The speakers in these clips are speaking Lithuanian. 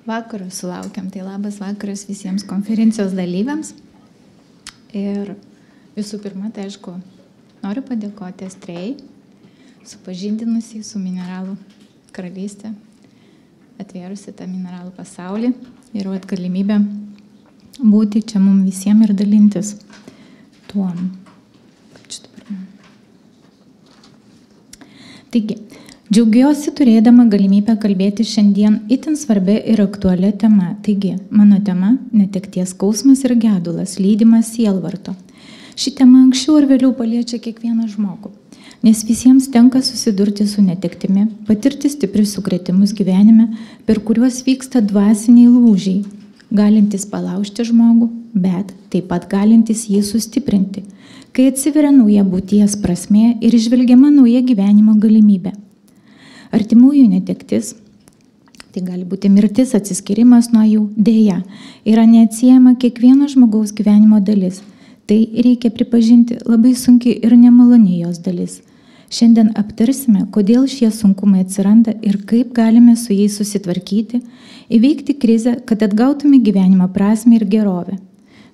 Vakarą sulaukiam, tai labas vakaras visiems konferencijos dalyviams. Ir visų pirma, tai aišku, noriu padėkoti Astrėjai, supažindinusiai su mineralų karalystė, atvėrusi tą mineralų pasaulį ir galimybę būti čia mums visiems ir dalintis tuom. Taigi, džiaugiuosi turėdama galimybę kalbėti šiandien itin svarbia ir aktualia tema. Taigi, mano tema – netekties skausmas ir gedulas, lydimas sielvarto. Ši tema anksčiau ar vėliau paliečia kiekvieną žmogų, nes visiems tenka susidurti su netektimi, patirti stiprius sukrėtimus gyvenime, per kuriuos vyksta dvasiniai lūžiai, galintys palaužti žmogų, bet taip pat galintys jį sustiprinti, kai atsiveria nauja būties prasmė ir žvelgiama nauja gyvenimo galimybė. Artimųjų netektis, tai gali būti mirtis, atsiskirimas nuo jų, dėja, yra neatsiejama kiekvieno žmogaus gyvenimo dalis. Tai reikia pripažinti labai sunkiai ir nemaloni jos dalis. Šiandien aptarsime, kodėl šie sunkumai atsiranda ir kaip galime su jais susitvarkyti, įveikti krizę, kad atgautume gyvenimo prasmę ir gerovę.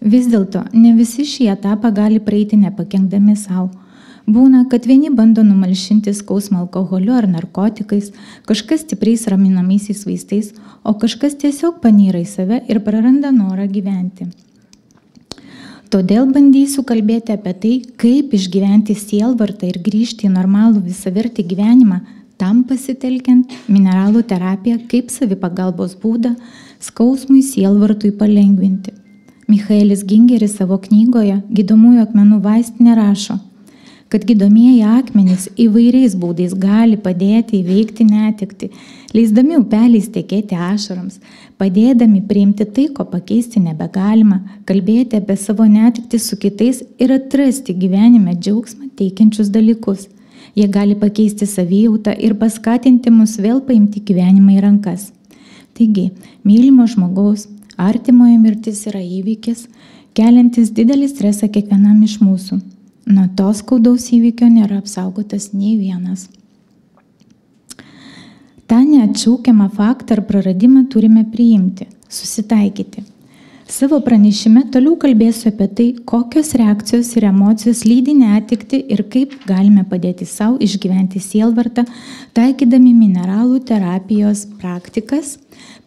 Vis dėlto, ne visi šį etapą gali praeiti nepakenkdami savo. Būna, kad vieni bando numalšinti skausmą alkoholiu ar narkotikais, kažkas stipriais raminamaisiais vaistais, o kažkas tiesiog panyra į save ir praranda norą gyventi. Todėl bandysiu kalbėti apie tai, kaip išgyventi sielvartą ir grįžti į normalų visavertį gyvenimą, tam pasitelkiant mineralų terapiją kaip savipagalbos būdą skausmui sielvartui palengvinti. Michaelis Gingeris savo knygoje Gydomųjų akmenų vaistinė rašo, kad gydomieji akmenys įvairiais būdais gali padėti įveikti netektį, leisdami upeliais tekėti ašaroms, padėdami priimti tai, ko pakeisti nebegalima, kalbėti apie savo netektį su kitais ir atrasti gyvenime džiaugsmą teikiančius dalykus. Jie gali pakeisti savijautą ir paskatinti mus vėl paimti gyvenimą į rankas. Taigi, mylimo žmogaus, artimojo mirtis yra įvykis, keliantis didelį stresą kiekvienam iš mūsų. Nuo to skaudaus įvykio nėra apsaugotas nei vienas. Ta neatšaukiamą faktą ar praradimą turime priimti, susitaikyti. Savo pranešime toliau kalbėsiu apie tai, kokios reakcijos ir emocijos lydi netekti ir kaip galime padėti savo išgyventi sielvartą, taikydami mineralų terapijos praktikas,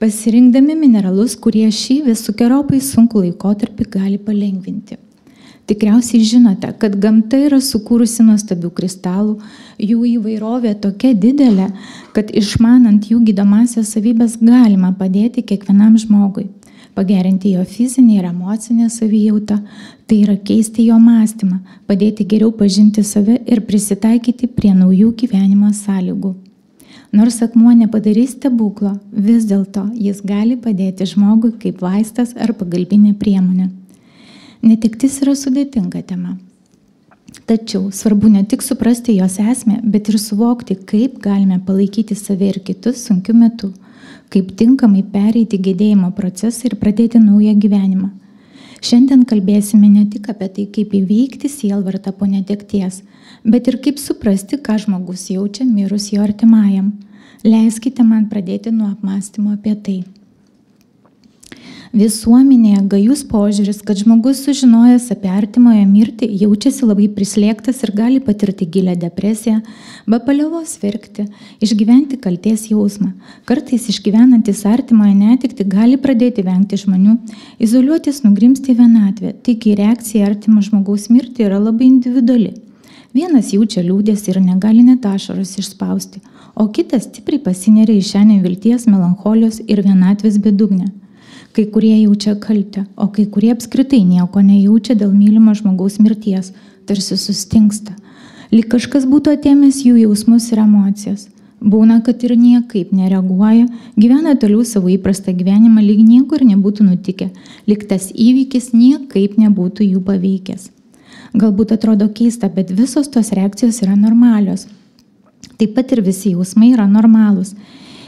pasirinkdami mineralus, kurie šį visokeriopai sunkų laikotarpį gali palengvinti. Tikriausiai žinote, kad gamta yra sukūrusi nuostabių kristalų, jų įvairovė tokia didelė, kad išmanant jų gydomąsias savybes galima padėti kiekvienam žmogui, pagerinti jo fizinę ir emocinę savijautą, tai yra keisti jo mąstymą, padėti geriau pažinti save ir prisitaikyti prie naujų gyvenimo sąlygų. Nors akmuo nepadarys stebuklo, vis dėlto jis gali padėti žmogui kaip vaistas ar pagalbinė priemonė. Netektis yra sudėtinga tema. Tačiau svarbu ne tik suprasti jos esmę, bet ir suvokti, kaip galime palaikyti save ir kitus sunkiu metu, kaip tinkamai pereiti gedėjimo procesą ir pradėti naują gyvenimą. Šiandien kalbėsime ne tik apie tai, kaip įveikti sielvartą po netekties, bet ir kaip suprasti, ką žmogus jaučia mirus jo artimajam. Leiskite man pradėti nuo apmąstymo apie tai. Visuomenėje gajus požiūris, kad žmogus sužinojęs apie artimojo mirtį jaučiasi labai prislėgtas ir gali patirti gilią depresiją, be paliovos verkti, išgyventi kaltės jausmą. Kartais išgyvenantis artimojo netektį gali pradėti vengti žmonių, izoliuotis, nugrimsti į vienatvę. Taigi reakcija artimo žmogaus mirtį yra labai individuali. Vienas jaučia liūdesį ir negali net ašaros išspausti, o kitas stipriai pasineria į šią nevilties, melancholijos ir vienatvės bedugnę. Kai kurie jaučia kaltę, o kai kurie apskritai nieko nejaučia dėl mylimo žmogaus mirties, tarsi sustingsta. Lyg kažkas būtų atėmęs jų jausmus ir emocijas. Būna, kad ir niekaip nereaguoja, gyvena toliau savo įprastą gyvenimą, lyg nieko ir nebūtų nutikę, lyg tas įvykis niekaip nebūtų jų paveikęs. Galbūt atrodo keista, bet visos tos reakcijos yra normalios. Taip pat ir visi jausmai yra normalūs.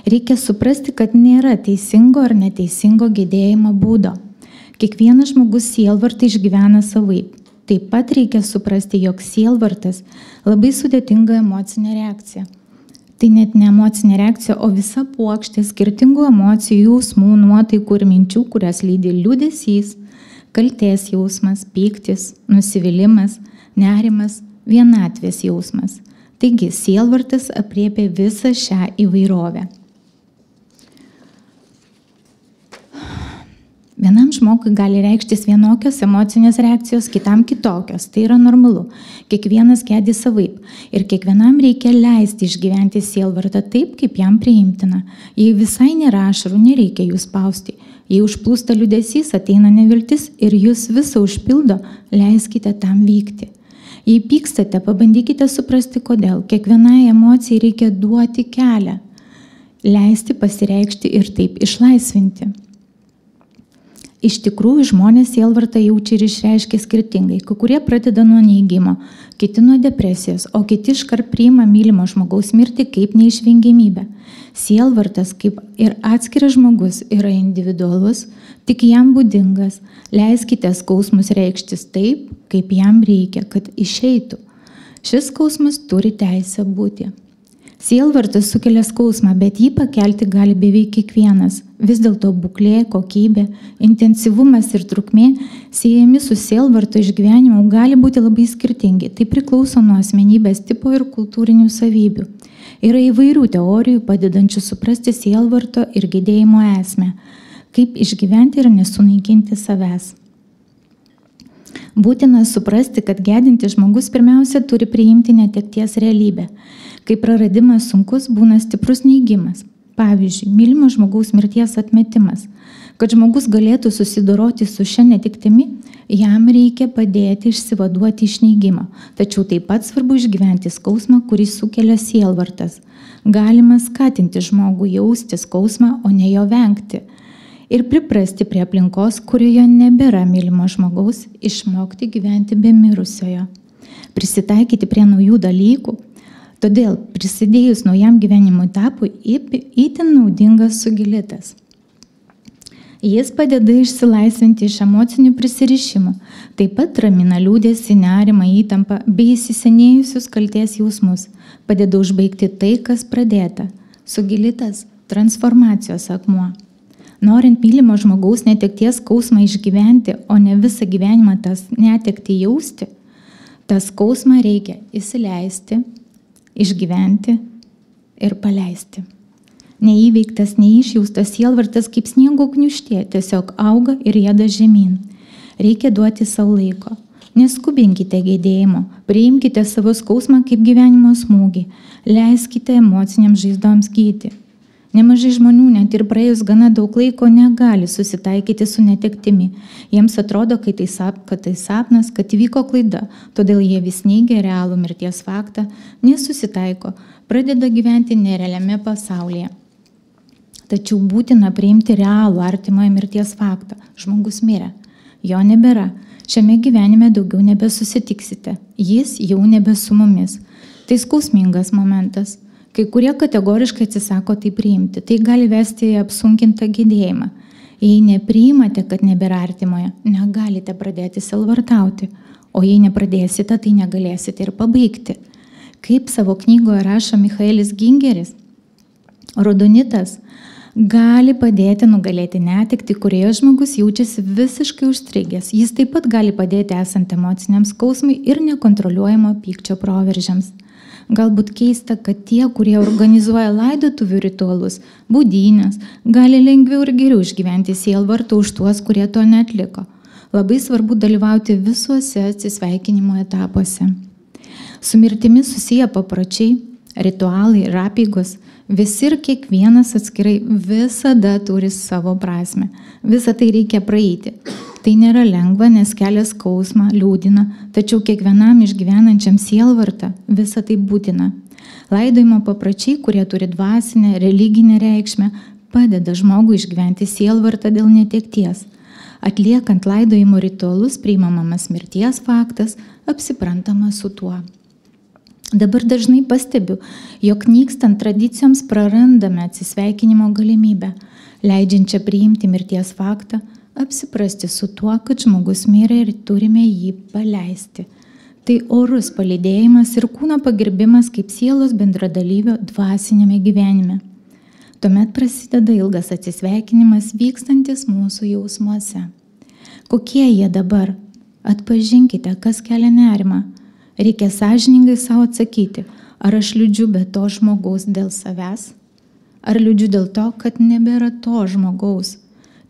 Reikia suprasti, kad nėra teisingo ar neteisingo gedėjimo būdo. Kiekvienas žmogus sielvartą išgyvena savaip. Taip pat reikia suprasti, jog sielvartas labai sudėtinga emocinė reakcija. Tai net ne emocinė reakcija, o visa puokštė skirtingų emocijų, jausmų, nuotaikų ir minčių, kurias lydi liūdesys, kaltės jausmas, pyktis, nusivylimas, nerimas, vienatvės jausmas. Taigi, sielvartas aprėpia visą šią įvairovę. Vienam žmogui gali reikštis vienokios emocinės reakcijos, kitam kitokios. Tai yra normalu. Kiekvienas gedi savaip. Ir kiekvienam reikia leisti išgyventi sielvartą taip, kaip jam priimtina. Jei visai nėra ašarų, nereikia jų spausti. Jei užplūsta liūdesys, ateina neviltis ir jūs visą užpildo, leiskite tam vykti. Jei pykstate, pabandykite suprasti, kodėl. Kiekvienai emocijai reikia duoti kelią. Leisti pasireikšti ir taip išlaisvinti. Iš tikrųjų, žmonės sielvartą jaučia ir išreiškia skirtingai. Kai kurie pradeda nuo neigimo, kiti nuo depresijos, o kiti iškart priima mylimo žmogaus mirtį kaip neišvengiamybę. Sielvartas, kaip ir atskiras žmogus, yra individualus, tik jam būdingas. Leiskite skausmus reikštis taip, kaip jam reikia, kad išeitų. Šis skausmas turi teisę būti. Sielvartas sukelia skausmą, bet jį pakelti gali beveik kiekvienas. Vis dėlto būklė, kokybė, intensyvumas ir trukmė siejami su sielvarto išgyvenimu gali būti labai skirtingi. Tai priklauso nuo asmenybės tipo ir kultūrinių savybių. Yra įvairių teorijų padedančių suprasti sielvarto ir gedėjimo esmę, kaip išgyventi ir nesunaikinti savęs. Būtina suprasti, kad gedintis žmogus pirmiausia turi priimti netekties realybę. Kai praradimas sunkus, būna stiprus neigimas. Pavyzdžiui, mylimo žmogaus mirties atmetimas. Kad žmogus galėtų susidoroti su šia netiktimi, jam reikia padėti išsivaduoti iš neigimo. Tačiau taip pat svarbu išgyventi skausmą, kurį sukelia sielvartas. Galima skatinti žmogų jausti skausmą, o ne jo vengti. Ir priprasti prie aplinkos, kurioje nebėra mylimo žmogaus, išmokti gyventi be mirusiojo. Prisitaikyti prie naujų dalykų. Todėl prisidėjus naujam gyvenimo etapui itin naudingas sugilitas. Jis padeda išsilaisvinti iš emocinių prisirišimų, taip pat ramina liūdesį, nerimą, įtampą bei įsisenėjusius kaltės jausmus, padeda užbaigti tai, kas pradėta. Sugilitas – transformacijos akmuo. Norint mylimo žmogaus netekties skausmą išgyventi, o ne visą gyvenimą tas netekti jausti, tas skausmą reikia įsileisti, išgyventi ir paleisti. Neįveiktas, neišjaustas sielvartas kaip sniego gniūžtė tiesiog auga ir rieda žemyn. Reikia duoti savo laiko. Neskubinkite gedėjimo, priimkite savo skausmą kaip gyvenimo smūgį, leiskite emociniams žaizdoms gydyti. Nemažai žmonių, net ir praėjus gana daug laiko, negali susitaikyti su netektimi. Jiems atrodo, kad tai sapnas, kad įvyko klaida, todėl jie vis neigia realų mirties faktą, nesusitaiko, pradeda gyventi nerealiame pasaulyje. Tačiau būtina priimti realų artimojo mirties faktą. Žmogus mirė, jo nebėra. Šiame gyvenime daugiau nebesusitiksite. Jis jau nebe su mumis. Tai skausmingas momentas. Kai kurie kategoriškai atsisako tai priimti. Tai gali vesti į apsunkintą gedėjimą. Jei nepriimate, kad nebėra artimojo, negalite pradėti sielvartauti. O jei nepradėsite, tai negalėsite ir pabaigti. Kaip savo knygoje rašo Michaelis Gingeris, rodonitas gali padėti nugalėti netektį, kurioje žmogus jaučiasi visiškai užstrigęs. Jis taip pat gali padėti esant emociniam skausmui ir nekontroliuojamo pykčio proveržiams. Galbūt keista, kad tie, kurie organizuoja laidotuvių ritualus, būdynės, gali lengviau ir geriau išgyventi sielvartą už tuos, kurie to neatliko. Labai svarbu dalyvauti visuose atsisveikinimo etapuose. Su mirtimi susiję papročiai, ritualai ir apeigos, visi ir kiekvienas atskirai visada turi savo prasmę. Visą tai reikia praeiti. Tai nėra lengva, nes kelia skausmą, liūdina, tačiau kiekvienam išgyvenančiam sielvartą visą tai būtina. Laidojimo papročiai, kurie turi dvasinę, religinę reikšmę, padeda žmogui išgyventi sielvartą dėl netekties. Atliekant laidojimo ritualus priimamas mirties faktas, apsiprantama su tuo. Dabar dažnai pastebiu, jog nykstant tradicijoms prarandame atsisveikinimo galimybę, leidžiančią priimti mirties faktą, apsiprasti su tuo, kad žmogus mirė ir turime jį paleisti. Tai orus palydėjimas ir kūno pagirbimas kaip sielos bendradalyvio dvasinėme gyvenime. Tuomet prasideda ilgas atsisveikinimas vykstantis mūsų jausmuose. Kokie jie dabar? Atpažinkite, kas kelia nerimą. Reikia sąžiningai savo atsakyti, ar aš liūdžiu be to žmogaus dėl savęs, ar liūdžiu dėl to, kad nebėra to žmogaus.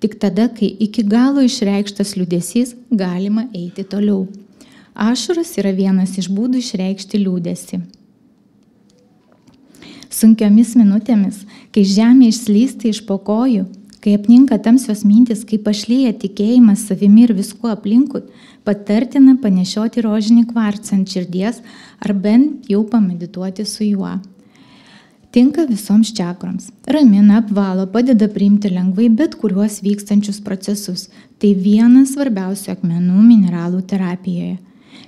Tik tada, kai iki galo išreikštas liūdesys, galima eiti toliau. Ašaros yra vienas iš būdų išreikšti liūdesį. Sunkiomis minutėmis, kai žemė išslysta iš po kojų, kai apninka tamsios mintis, kai pašlyja tikėjimas savimi ir viskuo aplinkui, patartina panešioti rožinį kvarcą ant širdies ar bent jau pamedituoti su juo. Tinka visoms čakroms. Ramina, apvalo, padeda priimti lengvai bet kuriuos vykstančius procesus. Tai vienas svarbiausių akmenų mineralų terapijoje.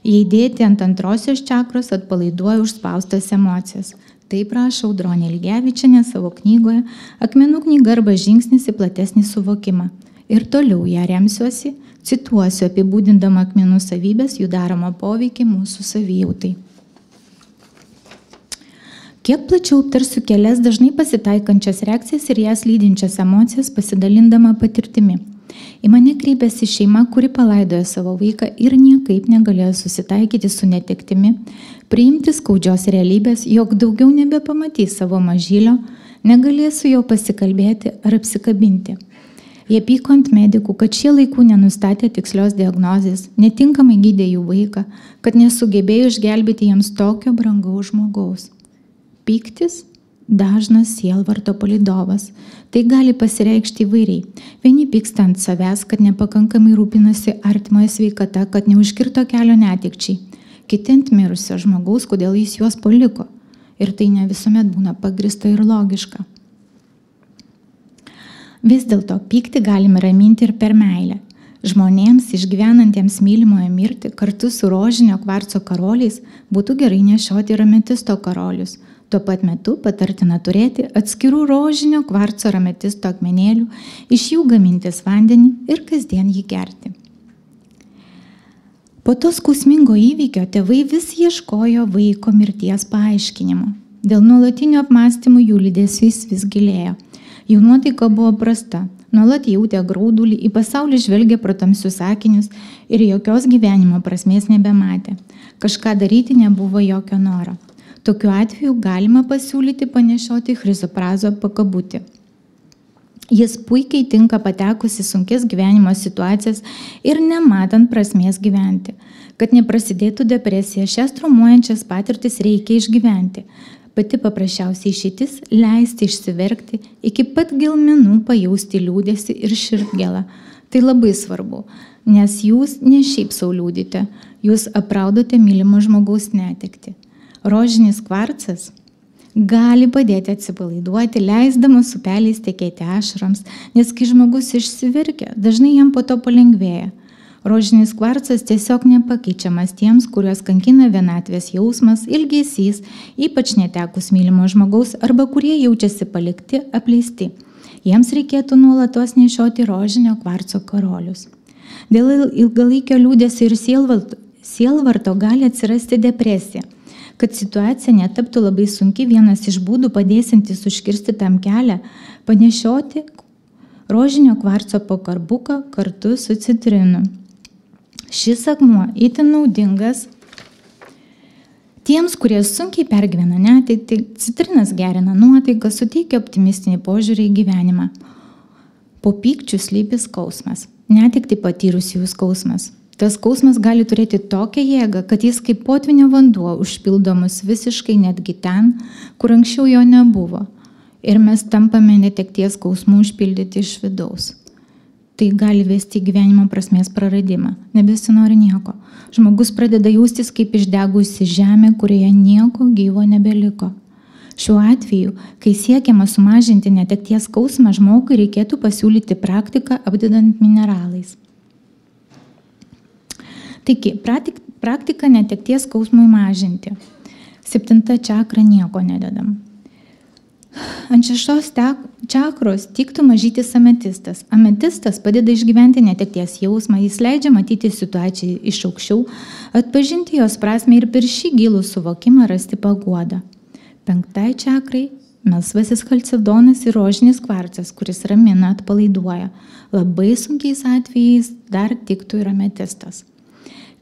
Jei dėti ant antrosios čakros atpalaiduoja užspaustas emocijas. Taip rašo Audronė Ilgevičienė savo knygoje Akmenų knyga arba žingsnis į platesnį suvokimą. Ir toliau ją remsiuosi, cituosiu apibūdindama akmenų savybės, jų daromą poveikį mūsų savijautai. Kiek plačiau aptarsiu kelias dažnai pasitaikančias reakcijas ir jas lydinčias emocijas pasidalindama patirtimi. Į mane kreipėsi šeima, kuri palaidojo savo vaiką ir niekaip negalėjo susitaikyti su netektimi, priimti skaudžios realybės, jog daugiau nebepamatys savo mažylio, negalės su juo pasikalbėti ar apsikabinti. Jie pyko ant medikų, kad šie laikų nenustatė tikslios diagnozės, netinkamai gydė jų vaiką, kad nesugebėjo išgelbėti jiems tokio brangaus žmogaus. Pyktis dažnas sielvarto palydovas. Tai gali pasireikšti įvairiai. Vieni pyksta ant savęs, kad nepakankamai rūpinasi artimoje sveikata, kad neužkirto kelio netekčiai. Kiti ant mirusio žmogaus, kodėl jis juos paliko. Ir tai ne visuomet būna pagrįsta ir logiška. Vis dėlto pykti galime raminti ir per meilę. Žmonėms išgyvenantiems mylimoje mirtį kartu su rožinio kvarco karoliais būtų gerai nešioti ir ametisto karolius. Tuo pat metu patartina turėti atskirų rožinio kvarco ar ametisto akmenėlių, iš jų gamintis vandenį ir kasdien jį gerti. Po to skausmingo įvykio tėvai vis ieškojo vaiko mirties paaiškinimo. Dėl nuolatinių apmąstymų jų liūdesys vis gilėjo. Jų nuotaika buvo prasta, nuolat jautė graudulį, į pasaulį žvelgė pro tamsius akinius ir jokios gyvenimo prasmės nebematė. Kažką daryti nebuvo jokio noro. Tokiu atveju galima pasiūlyti panešioti chrizoprazo pakabutį. Jis puikiai tinka patekus į sunkes gyvenimo situacijas ir nematant prasmės gyventi. Kad neprasidėtų depresija, šias traumuojančias patirtis reikia išgyventi. Pati paprasčiausiai išeitis - leisti išsiverkti, iki pat gelmenų pajausti liūdesį ir širdgėlą. Tai labai svarbu, nes jūs ne šiaip sau liūdite, jūs apraudote mylimo žmogaus netekti. Rožinis kvarcas gali padėti atsipalaiduoti, leisdamas upeliais tekėti ašarams, nes kai žmogus išsiverkia, dažnai jam po to palengvėja. Rožinis kvarcas tiesiog nepakeičiamas tiems, kuriuos kankina vienatvės jausmas, ilgesys, ypač netekus mylimo žmogaus arba kurie jaučiasi palikti, apleisti. Jiems reikėtų nuolatos nešioti rožinio kvarco karolius. Dėl ilgalaikio liūdesio ir sielvarto gali atsirasti depresija. Kad situacija netaptų labai sunki, vienas iš būdų padėsintis užkirsti tam kelią - panešioti rožinio kvarco pakarbuką kartu su citrinu. Šis akmuo itin naudingas tiems, kurie sunkiai pergyvena netektį, citrinas gerina nuotaiką, suteikia optimistinį požiūrį į gyvenimą. Po pykčių slypi skausmas, netektį patyrusiųjų skausmas. Tas skausmas gali turėti tokią jėgą, kad jis kaip potvinio vanduo užpildomas visiškai netgi ten, kur anksčiau jo nebuvo. Ir mes tampame netekties skausmų užpildyti iš vidaus. Tai gali vesti į gyvenimo prasmės praradimą. Nebesinori nieko. Žmogus pradeda jaustis kaip išdegusi žemė, kurioje nieko gyvo nebeliko. Šiuo atveju, kai siekiama sumažinti netekties skausmą, žmogui reikėtų pasiūlyti praktiką apdedant mineralais. Taigi, praktika netekties skausmui mažinti. 7 čakra nieko nededam. Ant 6 čakros tiktų mažytis ametistas. Ametistas padeda išgyventi netekties jausmą, jis leidžia matyti situaciją iš aukščiau, atpažinti jos prasme ir per šį gilų suvokimą rasti paguodą. 5 čakrai melsvasis chalcedonas ir rožinis kvarcas, kuris ramina, atpalaiduoja. Labai sunkiais atvejais dar tiktų ir ametistas.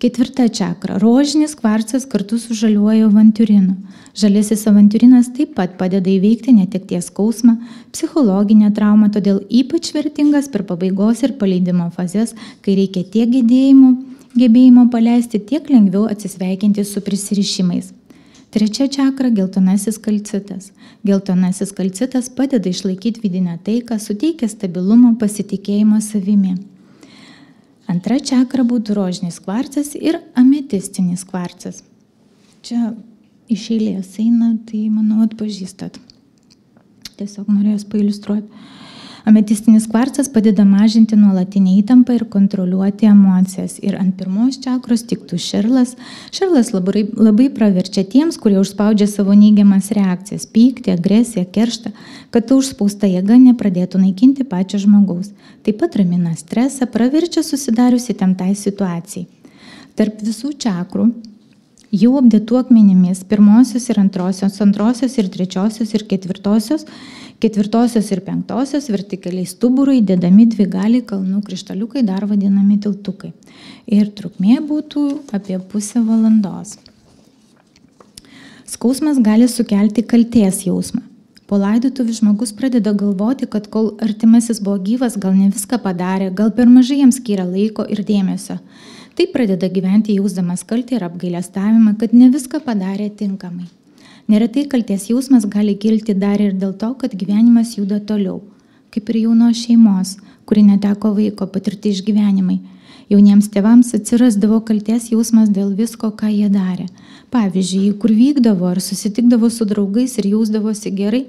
4 čakra. Rožinis kvarcas kartu su žaliuoju avantiurinu. Žalėsis avantiurinas taip pat padeda įveikti netekties skausmą, psichologinę traumą, todėl ypač vertingas per pabaigos ir paleidimo fazes, kai reikia tiek gebėjimo paleisti, tiek lengviau atsisveikinti su prisirišimais. 3 čakra. Geltonasis kalcitas. Geltonasis kalcitas padeda išlaikyti vidinę taiką, suteikia stabilumo, pasitikėjimo savimi. 2 čakra būtų rožinis kvarcas ir ametistinis kvarcas. Čia iš eilės eina, tai manau atpažįstat. Tiesiog norėjau pailiustruoti. Ametistinis kvarcas padeda mažinti nuolatinę įtampą ir kontroliuoti emocijas. Ir ant 1 čakros tiktų šerlas. Šerlas labai praverčia tiems, kurie užspaudžia savo neigiamas reakcijas, pyktį, agresiją, kerštą, kad ta užspausta jėga nepradėtų naikinti pačio žmogaus. Taip pat ramina stresą, praverčia susidariusi įtemptai situacijai. Tarp visų čakrų jau apdėtų akmenimis 1 ir 2, 2 ir 3 ir 4, 4 ir 5 vertikaliai stuburui dėdami dvigaliai kalnų krištaliukai, dar vadinami tiltukai. Ir trukmė būtų apie pusę valandos. Skausmas gali sukelti kaltės jausmą. Po laidotuvių žmogus pradeda galvoti, kad kol artimasis buvo gyvas, gal ne viską padarė, gal per mažai jam skiria laiko ir dėmesio. Taip pradeda gyventi jausdamas kaltę ir apgailestavimą, kad ne viską padarė tinkamai. Neretai kaltės jausmas gali kilti dar ir dėl to, kad gyvenimas juda toliau, kaip ir jaunos šeimos, kuri neteko vaiko, patirti išgyvenimai. Jauniems tėvams atsirasdavo kaltės jausmas dėl visko, ką jie darė. Pavyzdžiui, kur vykdavo ar susitikdavo su draugais ir jausdavosi gerai,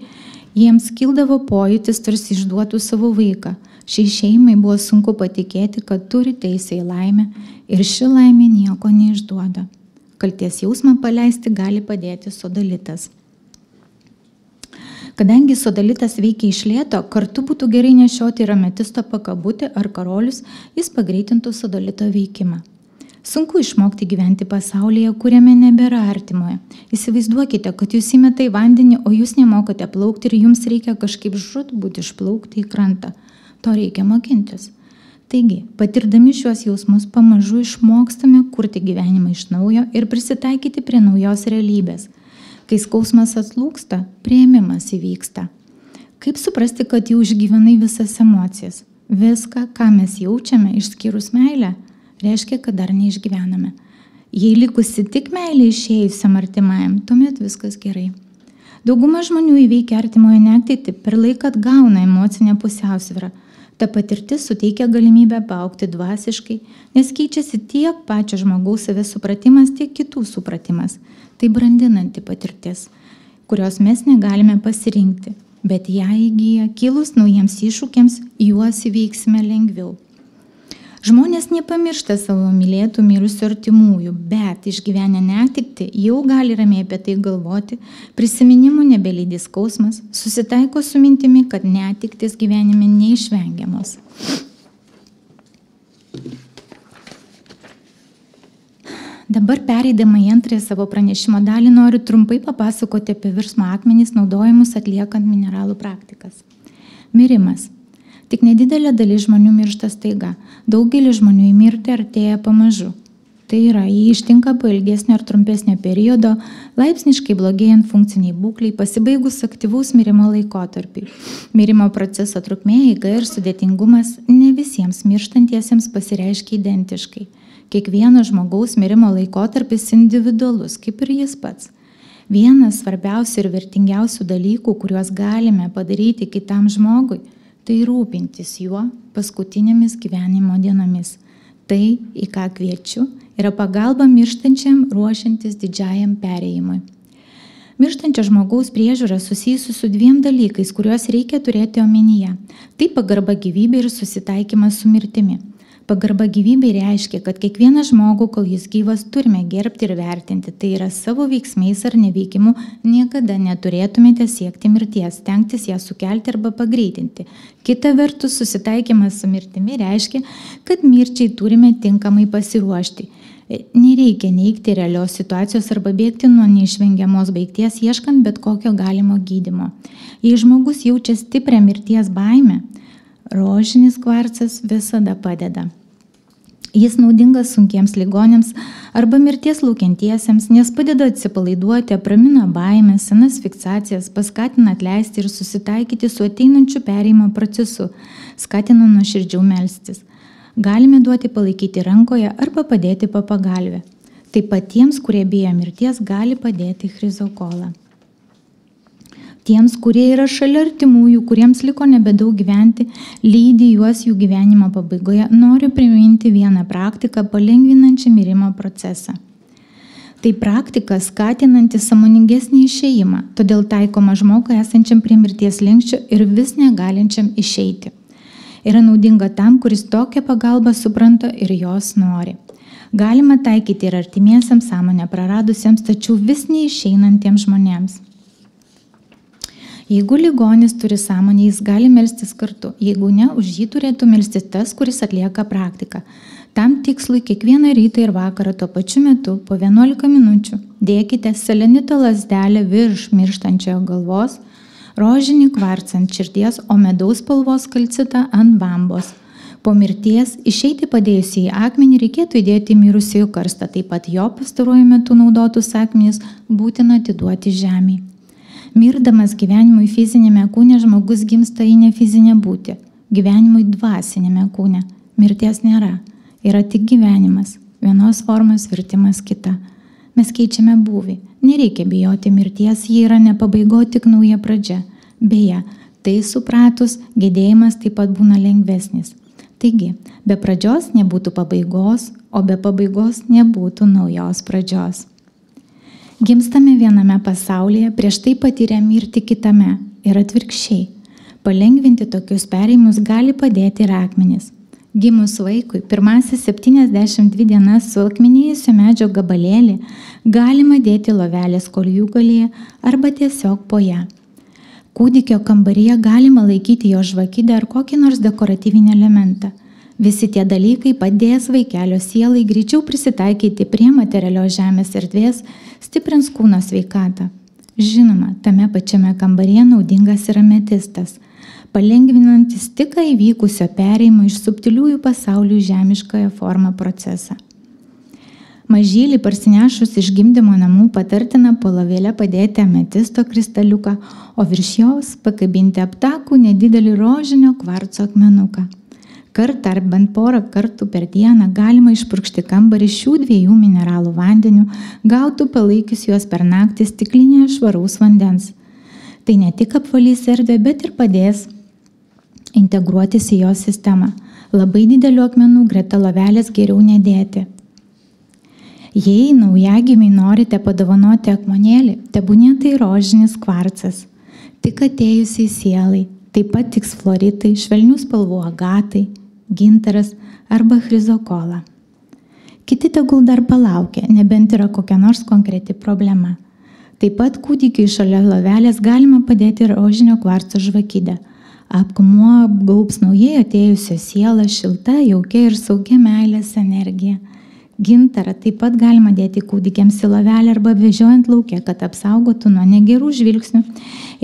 jiems kildavo pojūtis, tarsi išduotų savo vaiką. Šiai šeimai buvo sunku patikėti, kad turi teisę į laimę ir ši laimė nieko neišduoda. Kaltės jausmą paleisti gali padėti sodalitas. Kadangi sodalitas veikia iš lėto, kartu būtų gerai nešioti ir ametisto pakabutį ar karolius, jis pagreitintų sodalito veikimą. Sunku išmokti gyventi pasaulyje, kuriame nebėra artimoje. Įsivaizduokite, kad jūs įmeta į vandenį, o jūs nemokate plaukti ir jums reikia kažkaip žūtbūt išplaukti į krantą. To reikia mokintis. Taigi, patirdami šiuos jausmus pamažu išmokstame kurti gyvenimą iš naujo ir prisitaikyti prie naujos realybės. Kai skausmas atslūgsta, priėmimas įvyksta. Kaip suprasti, kad jau išgyvenai visas emocijas? Viską, ką mes jaučiame, išskyrus meilę, reiškia, kad dar neišgyvename. Jei likusi tik meilė išėjusiam artimajam, tuomet viskas gerai. Dauguma žmonių įveikia artimojo netektį, per laiką atgauna emocinę pusiausvyrą. Ta patirtis suteikia galimybę paaugti dvasiškai, nes keičiasi tiek pačio žmogaus savęs supratimas, tiek kitų supratimas. Tai brandinanti patirtis, kurios mes negalime pasirinkti, bet ją įgyja kilus naujiems iššūkiams, juos įveiksime lengviau. Žmonės nepamiršta savo mylėtų mirusių artimųjų, bet išgyvenę netektį jau gali ramiai apie tai galvoti, prisiminimų nebelydys skausmas, susitaiko su mintimi, kad netektis gyvenime neišvengiamos. Dabar pereidama į antrąją savo pranešimo dalį noriu trumpai papasakoti apie virsmo akmenis naudojimus atliekant mineralų praktikas. Mirimas. Tik nedidelė dalis žmonių miršta staiga. Daugelis žmonių į mirtį artėja pamažu. Tai yra, jį ištinka po ilgesnio ar trumpesnio periodo, laipsniškai blogėjant funkciniai būkliai, pasibaigus aktyvaus mirimo laikotarpiui. Mirimo proceso trukmė, eiga ir sudėtingumas ne visiems mirštantiesiems pasireiškia identiškai. Kiekvieno žmogaus mirimo laikotarpis individualus, kaip ir jis pats. Vienas svarbiausių ir vertingiausių dalykų, kuriuos galime padaryti kitam žmogui, tai rūpintis juo paskutinėmis gyvenimo dienomis. Tai, į ką kviečiu, yra pagalba mirštančiam ruošiantis didžiajam perėjimui. Mirštančio žmogaus priežiūra susijusi su 2 dalykais, kuriuos reikia turėti omenyje. Tai pagarba gyvybė ir susitaikymas su mirtimi. Pagarba gyvybei reiškia, kad kiekvieną žmogų, kol jis gyvas, turime gerbti ir vertinti. Tai yra savo veiksmais ar neveikimu niekada neturėtumėte siekti mirties, stengtis ją sukelti arba pagreitinti. Kita vertus, susitaikymas su mirtimi reiškia, kad mirčiai turime tinkamai pasiruošti. Nereikia neigti realios situacijos arba bėgti nuo neišvengiamos baigties, ieškant bet kokio galimo gydymo. Jei žmogus jaučia stiprią mirties baimę, rožinis kvarcas visada padeda. Jis naudingas sunkiems ligoniams arba mirties laukiantiesiems, nes padeda atsipalaiduoti, apramina baimę, senas fiksacijas, paskatina atleisti ir susitaikyti su ateinančiu perėjimo procesu, skatina nuoširdžiau melstis. Galime duoti palaikyti rankoje arba padėti po pagalvę. Taip pat tiems, kurie bijo mirties, gali padėti chrizokola. Tiems, kurie yra šalia artimųjų, kuriems liko nebedaug gyventi, lydi juos jų gyvenimo pabaigoje, noriu priminti vieną praktiką palengvinančią mirimo procesą. Tai praktika skatinanti sąmoningesnį išėjimą, todėl taikoma žmogui esančiam prie mirties slenksčio ir vis negalinčiam išeiti. Yra naudinga tam, kuris tokią pagalbą supranta ir jos nori. Galima taikyti ir artimiesiams, sąmonę praradusiems, tačiau vis neišeinantiems žmonėms. Jeigu ligonis turi sąmonę, jis gali melstis kartu. Jeigu ne, už jį turėtų melstis tas, kuris atlieka praktiką. Tam tikslui kiekvieną rytą ir vakarą tuo pačiu metu po 11 minučių dėkite selenito lazdelę virš mirštančiojo galvos, rožinį kvarcą ant širdies, o medaus spalvos kalcitą ant bambos. Po mirties išeiti padėjus į akmenį reikėtų įdėti mirusiųjų karstą, taip pat jo pastaruoju metu naudotus akmenis būtina atiduoti žemei. Mirdamas gyvenimui fizinėme kūne žmogus gimsta į nefizinę būtį, gyvenimui dvasinėme kūne. Mirties nėra, yra tik gyvenimas, vienos formos virtimas kita. Mes keičiame būvį. Nereikia bijoti mirties, ji yra ne pabaigo, tik nauja pradžia. Beje, tai supratus, gedėjimas taip pat būna lengvesnis. Taigi, be pradžios nebūtų pabaigos, o be pabaigos nebūtų naujos pradžios. Gimstame viename pasaulyje, prieš tai patyrę mirtį kitame ir atvirkščiai. Palengvinti tokius perėjimus gali padėti ir akmenys. Gimus vaikui, pirmasis 72 dienas suakmenėjusio medžio gabalėlį galima dėti lovelės koliūgalyje arba tiesiog po ją. Kūdikio kambaryje galima laikyti jo žvakidę ar kokį nors dekoratyvinį elementą. Visi tie dalykai padės vaikelio sielai greičiau prisitaikyti prie materialios žemės erdvės, stiprins kūno sveikatą. Žinoma, tame pačiame kambaryje naudingas yra ametistas, palengvinantis tik įvykusio perėjimo iš subtiliųjų pasaulių žemiškąją formą procesą. Mažylį parsinešus iš gimdymo namų patartina po lovelę padėti ametisto kristaliuką, o virš jos pakabinti aptakų nedidelį rožinio kvarco akmenuką. Kartą ar bent porą kartų per dieną galima išpurkšti kambarį šių dviejų mineralų vandeniu, gautų palaikius juos per naktį stiklinėje švaraus vandens. Tai ne tik apvalys erdvę, bet ir padės integruotis į jo sistemą. Labai didelių akmenų greta lovelės geriau nedėti. Jei naujagimiui norite padovanoti akmenėlį, tebūnie tai rožinis kvarcas. Tik atėjusiai sielai, taip pat tiks floritai, švelnių spalvų agatai, gintaras arba chrizokola. Kiti tegul dar palaukia, nebent yra kokia nors konkreti problema. Taip pat kūdikiui šalia lovelės galima padėti rožinio kvarco žvakidę. Akmuo apgaubs naujai atėjusią sielą šilta, jaukia ir saugia meilės energija. Gintarą taip pat galima dėti kūdikiams į lovelę arba vežiojant lauke, kad apsaugotų nuo negerų žvilgsnių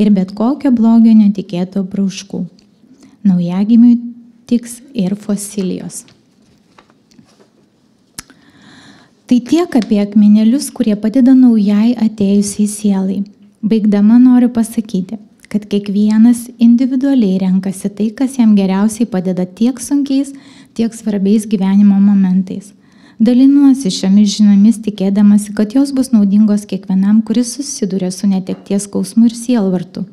ir bet kokio blogio netikėto apraiškų. Naujagimiui tiks ir fosilijos. Tai tiek apie akmenėlius, kurie padeda naujai atėjusiai sielai. Baigdama noriu pasakyti, kad kiekvienas individualiai renkasi tai, kas jam geriausiai padeda tiek sunkiais, tiek svarbiais gyvenimo momentais. Dalinuosi šiomis žiniomis tikėdamasi, kad jos bus naudingos kiekvienam, kuris susiduria su netekties skausmu ir sielvartu.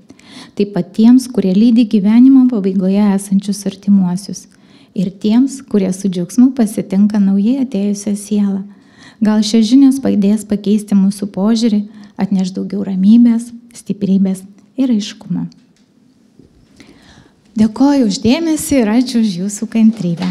Taip pat tiems, kurie lydi gyvenimo pabaigoje esančius artimuosius. Ir tiems, kurie su džiaugsmu pasitinka naujai atėjusią sielą. Gal šios žinios padės pakeisti mūsų požiūrį, atneš daugiau ramybės, stiprybės ir aiškumo. Dėkoju už dėmesį ir ačiū už jūsų kantrybę.